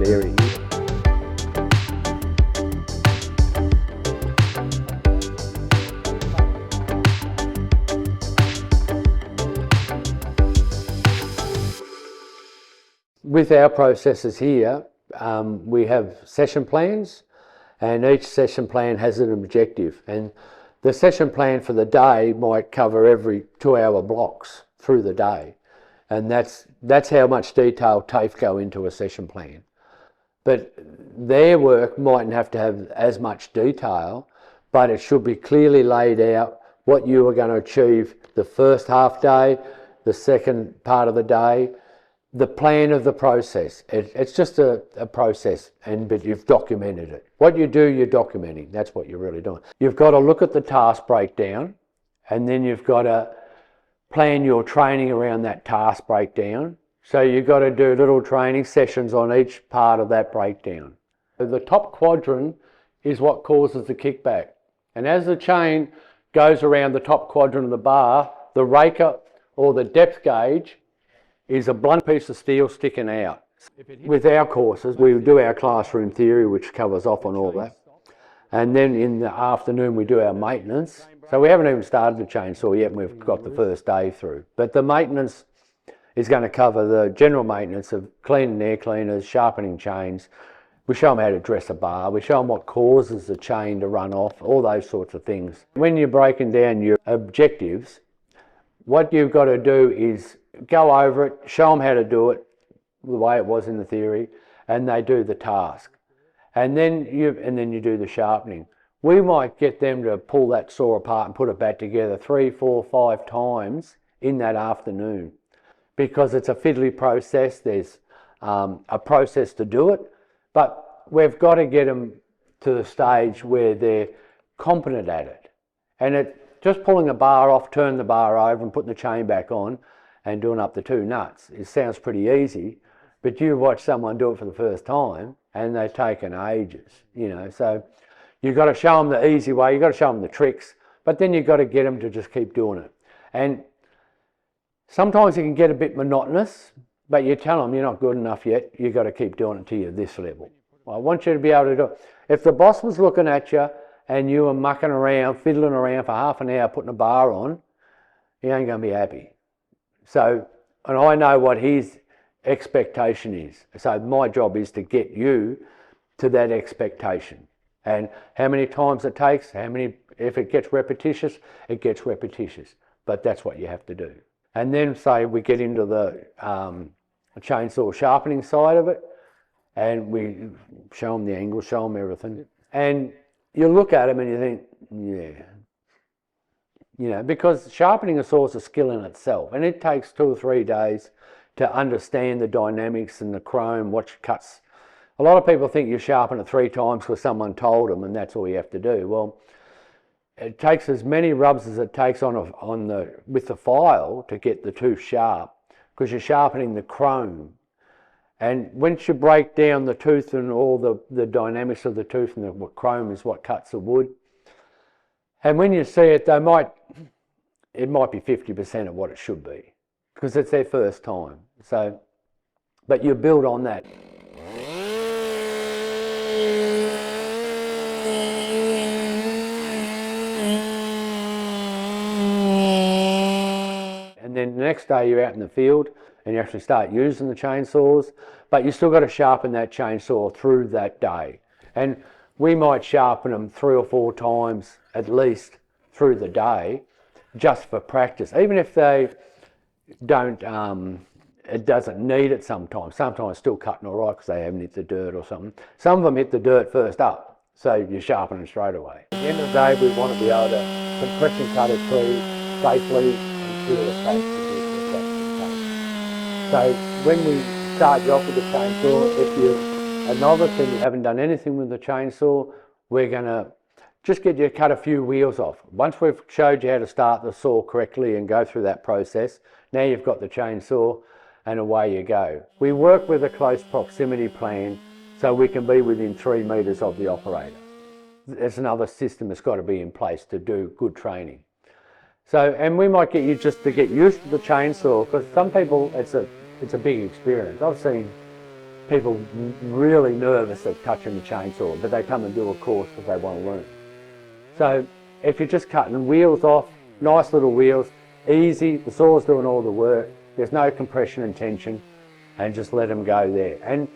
theory. With our processes here, we have session plans, and each session plan has an objective. And the session plan for the day might cover every 2-hour blocks through the day. And that's how much detail TAFE go into a session plan. But their work mightn't have to have as much detail, but it should be clearly laid out what you are going to achieve the first half day, the second part of the day, the plan of the process. It's just a process, but you've documented it. What you do, you're documenting. That's what you're really doing. You've got to look at the task breakdown, and then you've got to plan your training around that task breakdown. So you've got to do little training sessions on each part of that breakdown. The top quadrant is what causes the kickback. And as the chain goes around the top quadrant of the bar, the raker or the depth gauge is a blunt piece of steel sticking out. With our courses, we do our classroom theory, which covers off on all that. And then in the afternoon, we do our maintenance. So we haven't even started the chainsaw yet, and we've got the first day through. But the maintenance is going to cover the general maintenance of cleaning air cleaners, sharpening chains. We show them how to dress a bar. We show them what causes the chain to run off, all those sorts of things. When you're breaking down your objectives, what you've got to do is go over it, show them how to do it the way it was in the theory, and they do the task. And then you do the sharpening. We might get them to pull that saw apart and put it back together 3, 4, 5 times in that afternoon, because it's a fiddly process. There's a process to do it, but we've got to get them to the stage where they're competent at it. And just pulling a bar off, turn the bar over and putting the chain back on and doing up the 2 nuts, it sounds pretty easy, but you watch someone do it for the first time and they've taken ages, you know. So you've got to show them the easy way, you've got to show them the tricks, but then you've got to get them to just keep doing it. And sometimes it can get a bit monotonous, but you tell them you're not good enough yet, you've got to keep doing it till you're this level. I want you to be able to do it. If the boss was looking at you and you were mucking around, fiddling around for half an hour putting a bar on, he ain't going to be happy. So, and I know what his expectation is. So my job is to get you to that expectation. And how many times it takes, if it gets repetitious, it gets repetitious. But that's what you have to do. And then say we get into the chainsaw sharpening side of it, and we show them the angle, show them everything. And you look at them and you think, yeah. You know, because sharpening a saw is a skill in itself, and it takes 2 or 3 days to understand the dynamics and the chrome, what cuts. A lot of people think you sharpen it 3 times because someone told them and that's all you have to do. Well, it takes as many rubs as it takes with the file to get the tooth sharp, because you're sharpening the chrome. And once you break down the tooth and all the dynamics of the tooth, and the chrome is what cuts the wood, and when you see it, it might be 50% of what it should be, because it's their first time. So, but you build on that. And then the next day you're out in the field and you actually start using the chainsaws, but you still got to sharpen that chainsaw through that day. And we might sharpen them 3 or 4 times at least through the day, just for practice. Even if they don't, it doesn't need it sometimes. Sometimes it's still cutting all right because they haven't hit the dirt or something. Some of them hit the dirt first up, so you sharpen them straight away. At the end of the day, we want to be able to compression cut it through safely and clear the safe to do. So when we start you off with the chainsaw, if you're a novice and you haven't done anything with the chainsaw, we're going to just get you to cut a few wheels off. Once we've showed you how to start the saw correctly and go through that process, now you've got the chainsaw and away you go. We work with a close proximity plan so we can be within 3 metres of the operator. There's another system that's got to be in place to do good training. So, and we might get you just to get used to the chainsaw, because some people, it's a big experience. I've seen people really nervous of touching the chainsaw, but they come and do a course because they want to learn. So if you're just cutting wheels off, nice little wheels, easy, the saw's doing all the work, there's no compression and tension, and just let them go there. And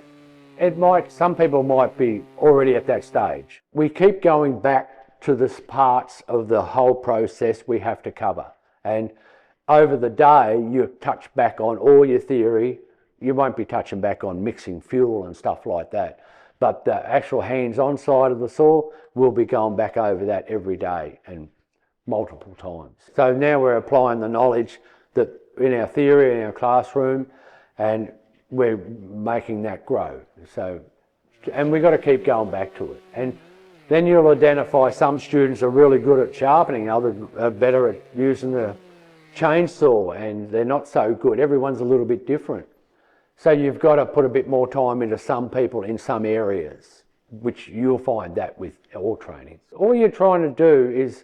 some people might be already at that stage. We keep going back to the parts of the whole process we have to cover. And over the day, you touch back on all your theory. You won't be touching back on mixing fuel and stuff like that. But the actual hands-on side of the saw, we'll be going back over that every day and multiple times. So now we're applying the knowledge that in our theory, in our classroom, and we're making that grow. So, and we've got to keep going back to it. And then you'll identify some students are really good at sharpening, others are better at using the chainsaw, and they're not so good. Everyone's a little bit different. So you've got to put a bit more time into some people in some areas, which you'll find that with all training. All you're trying to do is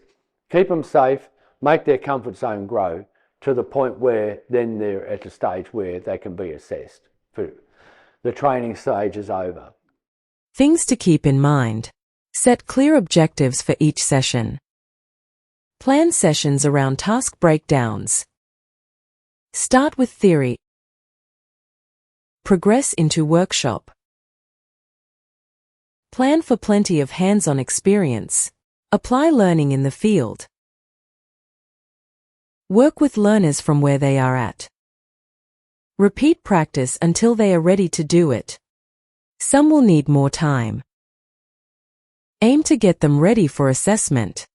keep them safe, make their comfort zone grow to the point where then they're at a stage where they can be assessed. The training stage is over. Things to keep in mind. Set clear objectives for each session. Plan sessions around task breakdowns. Start with theory. Progress into workshop. Plan for plenty of hands-on experience. Apply learning in the field. Work with learners from where they are at. Repeat practice until they are ready to do it. Some will need more time. Aim to get them ready for assessment.